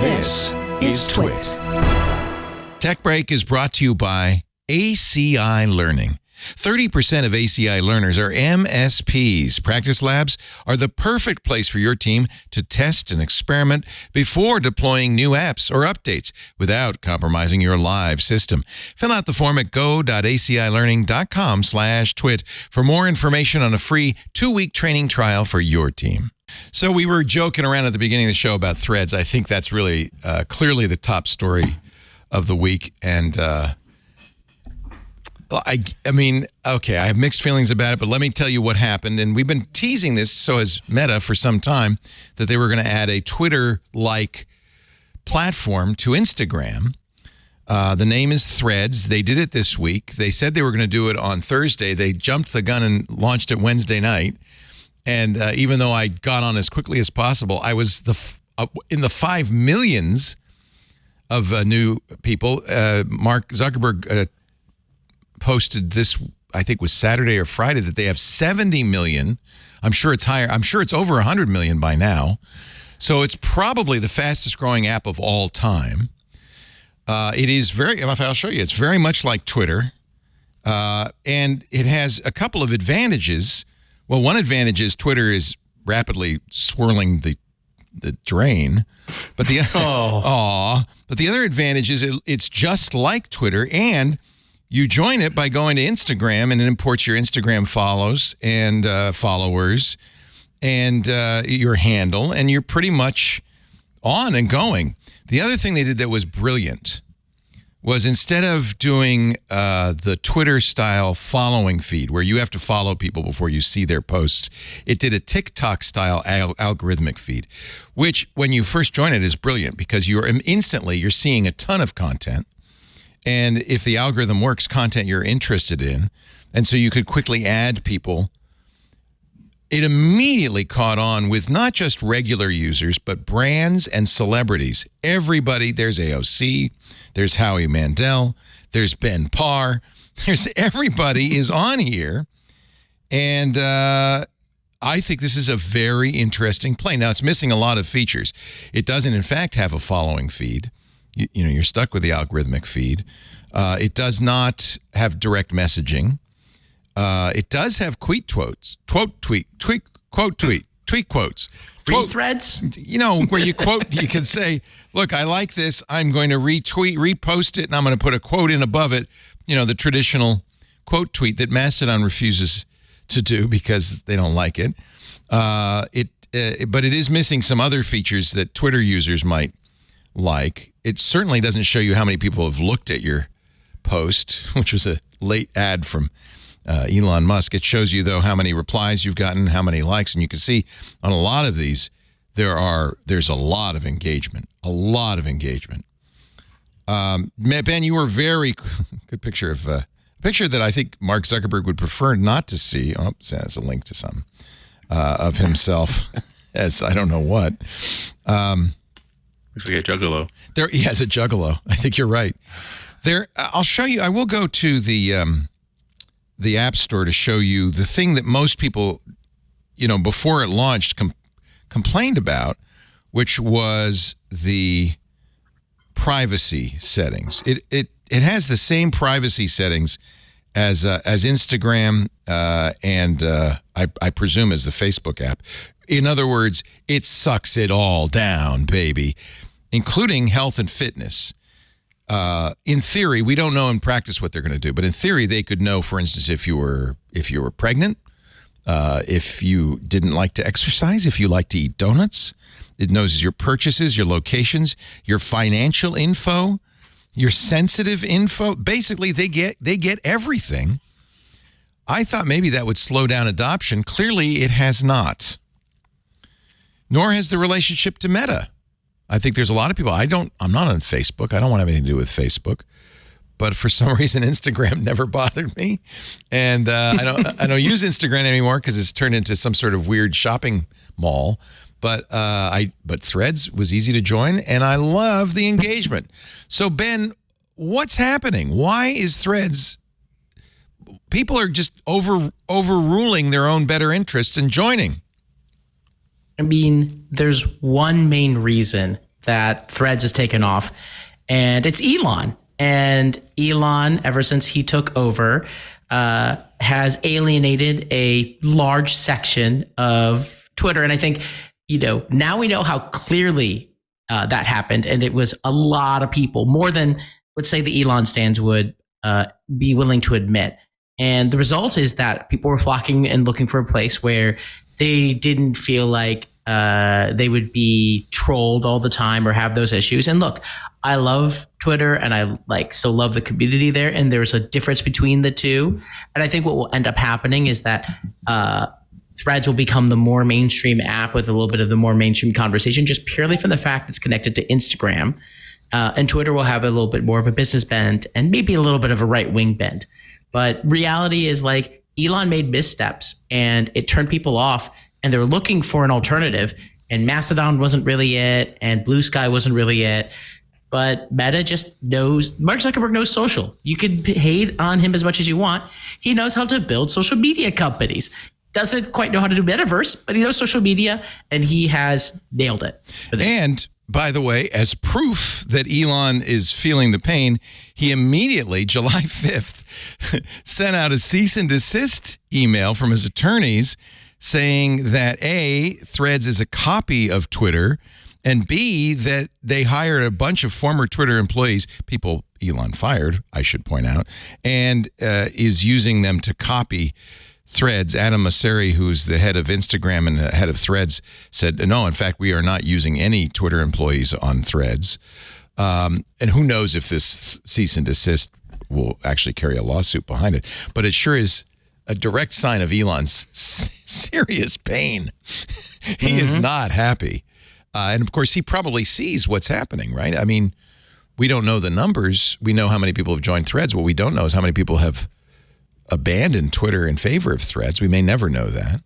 This is TWiT. Tech Break is brought to you by ACI Learning. 30% of ACI learners are MSPs. Practice labs are the perfect place for your team to test and experiment before deploying new apps or updates without compromising your live system. Fill out the form at go.acilearning.com/twit for more information on a free 2-week training trial for your team. So we were joking around at the beginning of the show about threads. I think that's really clearly the top story of the week. And I mean, okay, I have mixed feelings about it, but let me tell you what happened. And we've been teasing this, so has Meta, for some time, that they were going to add a Twitter-like platform to Instagram. The name is Threads. They did it this week. They said they were going to do it on Thursday. They jumped the gun and launched it Wednesday night. And even though I got on as quickly as possible, I was in the 5 millions of new people. Mark Zuckerberg posted this, I think was Saturday or Friday, that they have 70 million. I'm sure it's higher. I'm sure it's over 100 million by now. So it's probably the fastest growing app of all time. It is very, I'll show you, it's very much like Twitter. And it has a couple of advantages. Well, one advantage is Twitter is rapidly swirling the drain. But the but the other advantage is it's just like Twitter, and you join it by going to Instagram, and it imports your Instagram follows and followers and your handle, and you're pretty much on and going. The other thing they did that was brilliant was, instead of doing the Twitter-style following feed, where you have to follow people before you see their posts, it did a TikTok-style algorithmic feed, which, when you first join it, is brilliant, because you're seeing a ton of content. And if the algorithm works, content you're interested in. And so you could quickly add people. It immediately caught on with not just regular users, but brands and celebrities. Everybody, there's AOC, there's Howie Mandel, there's Ben Parr, everybody is on here. And I think this is a very interesting play. Now, it's missing a lot of features. It doesn't, in fact, have a following feed. You're stuck with the algorithmic feed. It does not have direct messaging. It does have tweet quotes. Tweet quotes. Threads? Where you quote, you can say, look, I like this. I'm going to repost it, and I'm going to put a quote in above it. The traditional quote tweet that Mastodon refuses to do because they don't like it. But it is missing some other features that Twitter users might like. It certainly doesn't show you how many people have looked at your post, which was a late ad from Elon Musk. It shows you, though, how many replies you've gotten, how many likes, and you can see on a lot of these there's a lot of engagement. Ben, you were very good picture of a picture that I think Mark Zuckerberg would prefer not to see. Oh, that's a link to some of himself as I don't know what. Looks like a juggalo. He has a juggalo. I think you're right. I'll show you. I will go to the App Store to show you the thing that most people, before it launched, complained about, which was the privacy settings. It has the same privacy settings as Instagram and I presume as the Facebook app. In other words, it sucks it all down, baby, including health and fitness. In theory, we don't know in practice what they're going to do, but in theory, they could know, for instance, if you were pregnant, if you didn't like to exercise, if you like to eat donuts. It knows your purchases, your locations, your financial info, your sensitive info. Basically, they get everything. I thought maybe that would slow down adoption. Clearly, it has not. Nor has the relationship to Meta. I think there's a lot of people. I'm not on Facebook. I don't want to have anything to do with Facebook. But for some reason, Instagram never bothered me. And I don't use Instagram anymore because it's turned into some sort of weird shopping mall. But Threads was easy to join, and I love the engagement. So, Ben, what's happening? Why is Threads? People are just overruling their own better interests and joining. I mean, there's one main reason that Threads has taken off, and it's Elon. And Elon, ever since he took over, has alienated a large section of Twitter. And I think, now we know how clearly that happened. And it was a lot of people, more than, let's say, the Elon stans would be willing to admit. And the result is that people were flocking and looking for a place where they didn't feel like they would be trolled all the time or have those issues. And look, I love Twitter and I still love the community there. And there's a difference between the two. And I think what will end up happening is that Threads will become the more mainstream app with a little bit of the more mainstream conversation, just purely from the fact it's connected to Instagram. And Twitter will have a little bit more of a business bend and maybe a little bit of a right wing bend. But reality is Elon made missteps and it turned people off, and they were looking for an alternative, and Mastodon wasn't really it, and Blue Sky wasn't really it. But Meta just knows, Mark Zuckerberg knows social. You can hate on him as much as you want. He knows how to build social media companies. Doesn't quite know how to do metaverse, but he knows social media, and he has nailed it for this. And by the way, as proof that Elon is feeling the pain, he immediately, July 5th, sent out a cease and desist email from his attorneys saying that A, Threads is a copy of Twitter, and B, that they hired a bunch of former Twitter employees, people Elon fired, I should point out, and is using them to copy Threads. Adam Mosseri, who's the head of Instagram and the head of Threads, said, no, in fact, we are not using any Twitter employees on Threads. And who knows if this cease and desist will actually carry a lawsuit behind it. But it sure is a direct sign of Elon's serious pain. He is not happy. And of course, he probably sees what's happening, right? I mean, we don't know the numbers. We know how many people have joined Threads. What we don't know is how many people have abandoned Twitter in favor of Threads. We may never know that.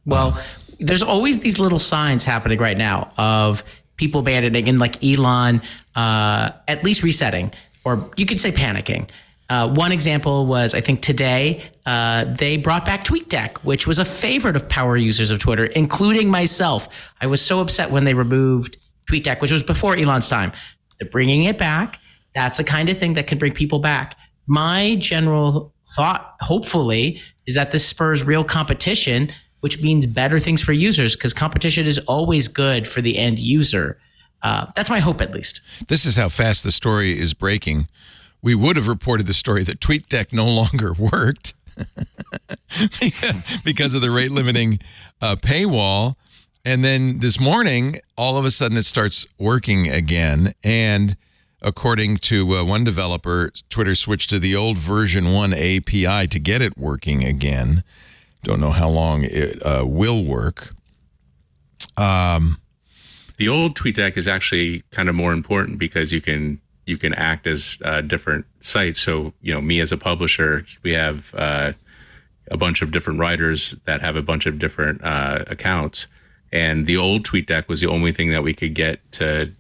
Well, there's always these little signs happening right now of people abandoning, and Elon at least resetting, or you could say panicking. One example was, I think today, they brought back TweetDeck, which was a favorite of power users of Twitter, including myself. I was so upset when they removed TweetDeck, which was before Elon's time. They're bringing it back. That's the kind of thing that can bring people back. My general thought, hopefully, is that this spurs real competition, which means better things for users, because competition is always good for the end user. That's my hope, at least. This is how fast the story is breaking. We would have reported the story that TweetDeck no longer worked because of the rate limiting paywall. And then this morning, all of a sudden it starts working again. And according to one developer, Twitter switched to the old version 1 API to get it working again. Don't know how long it will work. The old TweetDeck is actually kind of more important because you can act as different sites. So, me as a publisher, we have a bunch of different writers that have a bunch of different accounts. And the old TweetDeck was the only thing that we could get to,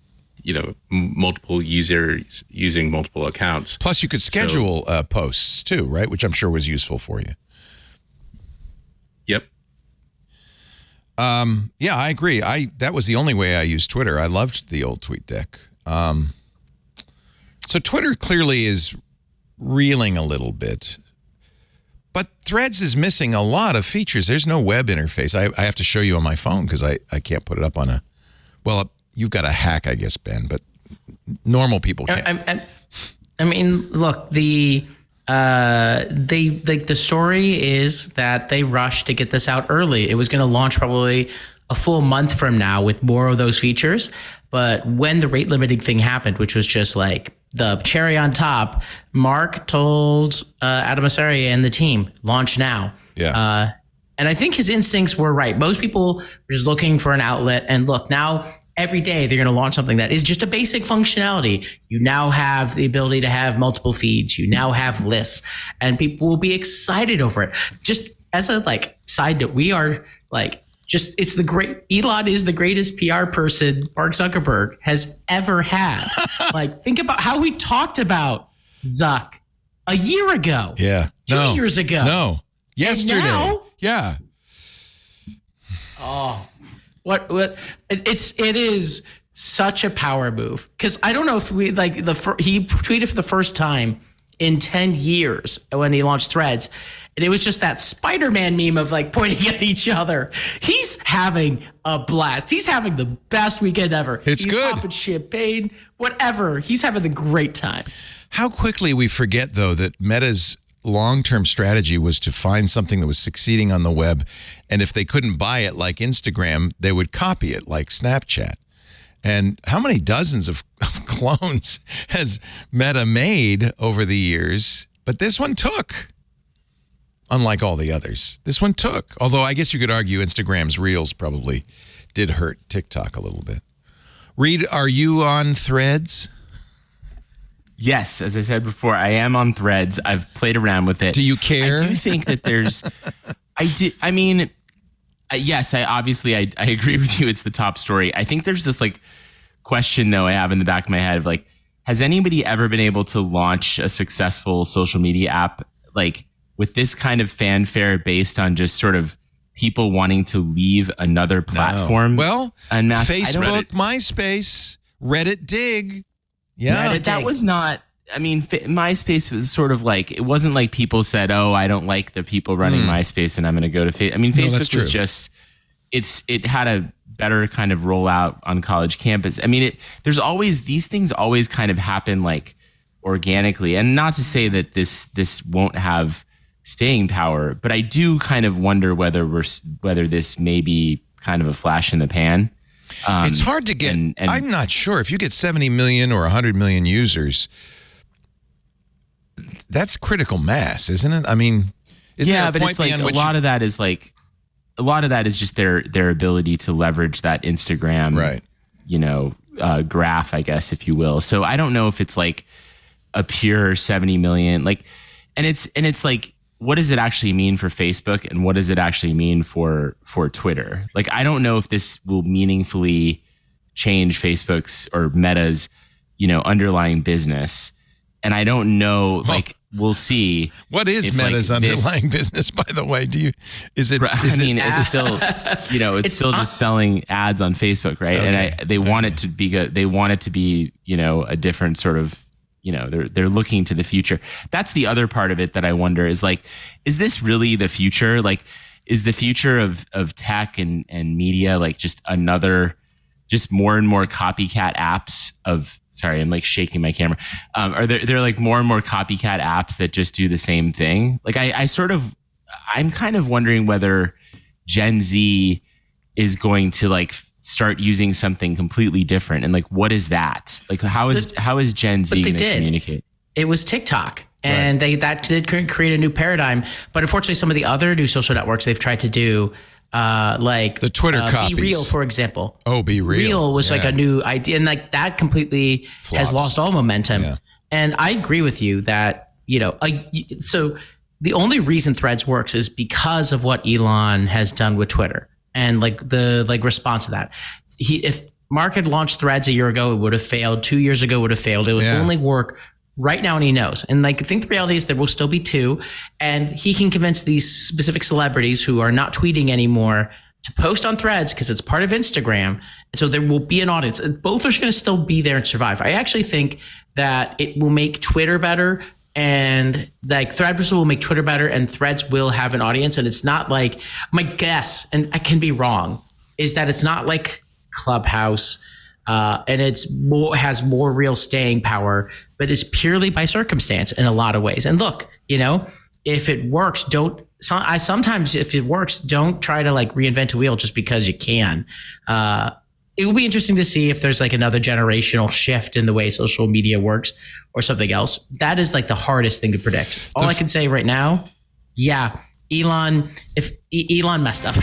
multiple users using multiple accounts. Plus, you could schedule posts too, right? Which I'm sure was useful for you. Yep. Yeah, I agree. That was the only way I used Twitter. I loved the old TweetDeck. So Twitter clearly is reeling a little bit. But Threads is missing a lot of features. There's no web interface. I have to show you on my phone because I can't put it up on a... Well, you've got a hack, I guess, Ben, but normal people can't. I mean, look, the story is that they rushed to get this out early. It was going to launch probably a full month from now with more of those features. But when the rate limiting thing happened, which was just the cherry on top, Mark told Adam Mosseri and the team, launch now. Yeah. And I think his instincts were right. Most people were just looking for an outlet. And look, now every day they're going to launch something that is just a basic functionality. You now have the ability to have multiple feeds. You now have lists, and people will be excited over it. Just as a side note, we are it's Elon is the greatest PR person Mark Zuckerberg has ever had. Think about how we talked about Zuck a year ago. Yeah. 2 years ago. No. Yesterday. And now, yeah. Oh, what it is such a power move. Because I don't know if he tweeted for the first time in 10 years when he launched Threads. And it was just that Spider-Man meme of like pointing at each other. He's having a blast. He's having the best weekend ever. He's good. Popping champagne, whatever. He's having the great time. How quickly we forget, though, that Meta's long-term strategy was to find something that was succeeding on the web. And if they couldn't buy it like Instagram, they would copy it like Snapchat. And how many dozens of clones has Meta made over the years? But this one took. Unlike all the others, this one took. Although I guess you could argue Instagram's Reels probably did hurt TikTok a little bit. Reed, are you on Threads? Yes, as I said before, I am on Threads. I've played around with it. Do you care? I do think that there's... Yes, I agree with you. It's the top story. I think there's this like question, though, I have in the back of my head of like, has anybody ever been able to launch a successful social media app like with this kind of fanfare based on just sort of people wanting to leave another platform? No. Well, Facebook, Facebook, MySpace, Reddit Dig. Yeah. Reddit, that was not, MySpace was sort of like, it wasn't like people said, oh, I don't like the people running MySpace and I'm going to go to Facebook. Facebook was just, it had a better kind of rollout on college campus. There's always, these things always kind of happen like organically, and not to say that this won't have staying power, but I do kind of wonder whether this may be kind of a flash in the pan. It's hard to get. And I'm not sure if you get 70 million or 100 million users. That's critical mass, isn't it? But it's like a lot of that is just their ability to leverage that Instagram, right? Graph, I guess, if you will. So I don't know if it's like a pure 70 million, like, and it's like, what does it actually mean for Facebook and what does it actually mean for Twitter? Like, I don't know if this will meaningfully change Facebook's or Meta's, underlying business. And I don't know, like, we'll see. What is Meta's underlying business, by the way? It's still, it's still just selling ads on Facebook, right? Okay. And they want it to be good. They want it to be, a different sort of, they're looking to the future. That's the other part of it that I wonder is like, is this really the future? Like, is the future of tech and media like just more and more copycat apps of, sorry, I'm like shaking my camera. Are there like more and more copycat apps that just do the same thing? Like I'm kind of wondering whether Gen Z is going to like start using something completely different. And like, what is that? Like, how is Gen Z going to communicate? It was TikTok. And that did create a new paradigm. But unfortunately, some of the other new social networks they've tried to do, like the Twitter copies. Be Real, for example. Oh, Be Real. Real was like a new idea. And like that completely has lost all momentum. Yeah. And I agree with you that, so the only reason Threads works is because of what Elon has done with Twitter. And like the response to that, if Mark had launched Threads a year ago, it would have failed. 2 years ago, it would have failed. It would only work right now, and he knows. And like, I think the reality is there will still be two, and he can convince these specific celebrities who are not tweeting anymore to post on Threads because it's part of Instagram. And so there will be an audience. Both are going to still be there and survive. I actually think that it will make Twitter better. And like Threads will make Twitter better and Threads will have an audience. And it's not like, my guess, and I can be wrong, is that it's not like Clubhouse and has more real staying power, but it's purely by circumstance in a lot of ways. And look, if it works, sometimes if it works, don't try to like reinvent a wheel just because you can. It will be interesting to see if there's like another generational shift in the way social media works or something else. That is like the hardest thing to predict. All I can say right now, Elon messed up.